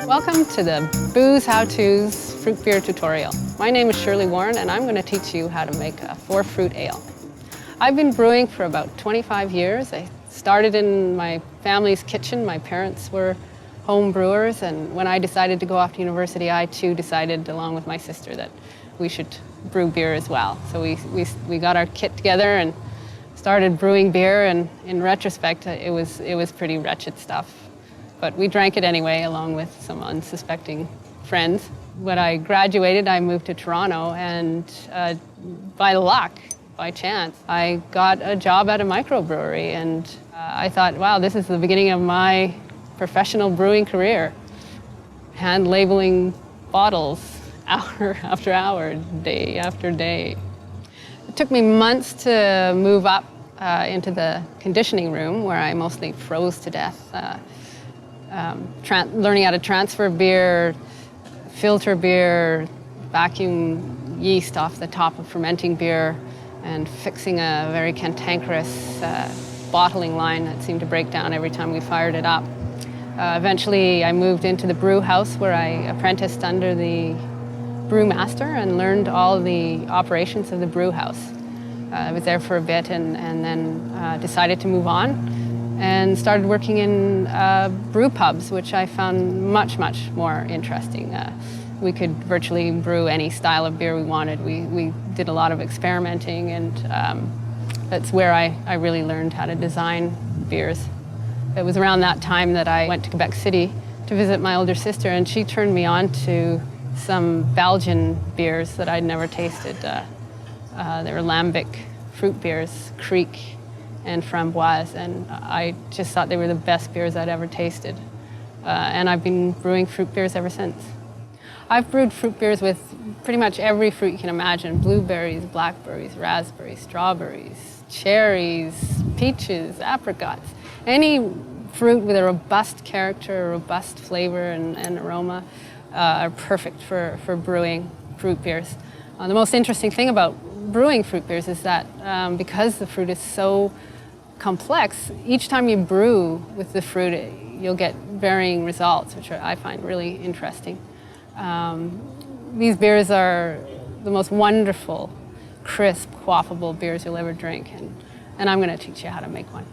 Welcome to the Booze How To's fruit beer tutorial. My name is Shirley Warren and I'm going to teach you how to make a 4-fruit ale. I've been brewing for about 25 years. I started in my family's kitchen. My parents were home brewers, and when I decided to go off to university, I too decided, along with my sister, that we should brew beer as well. So we got our kit together and started brewing beer, and in retrospect, it was pretty wretched stuff. But we drank it anyway, along with some unsuspecting friends. When I graduated, I moved to Toronto, and by luck, by chance, I got a job at a microbrewery, and I thought, wow, this is the beginning of my professional brewing career. Hand labeling bottles, hour after hour, day after day. It took me months to move up into the conditioning room, where I mostly froze to death. Learning how to transfer beer, filter beer, vacuum yeast off the top of fermenting beer, and fixing a very cantankerous bottling line that seemed to break down every time we fired it up. Eventually, I moved into the brew house, where I apprenticed under the brewmaster and learned all the operations of the brew house. I was there for a bit and then decided to move on and started working in brew pubs, which I found much, much more interesting. We could virtually brew any style of beer we wanted. We did a lot of experimenting, and that's where I really learned how to design beers. It was around that time that I went to Quebec City to visit my older sister, and she turned me on to some Belgian beers that I'd never tasted. They were lambic fruit beers, Kriek and Framboise, and I just thought they were the best beers I'd ever tasted. And I've been brewing fruit beers ever since. I've brewed fruit beers with pretty much every fruit you can imagine: blueberries, blackberries, raspberries, strawberries, cherries, peaches, apricots. Any fruit with a robust character, a robust flavor and aroma are perfect for brewing fruit beers. The most interesting thing about brewing fruit beers is that because the fruit is so complex, each time you brew with the fruit, you'll get varying results, which I find really interesting. These beers are the most wonderful, crisp, quaffable beers you'll ever drink, and I'm going to teach you how to make one.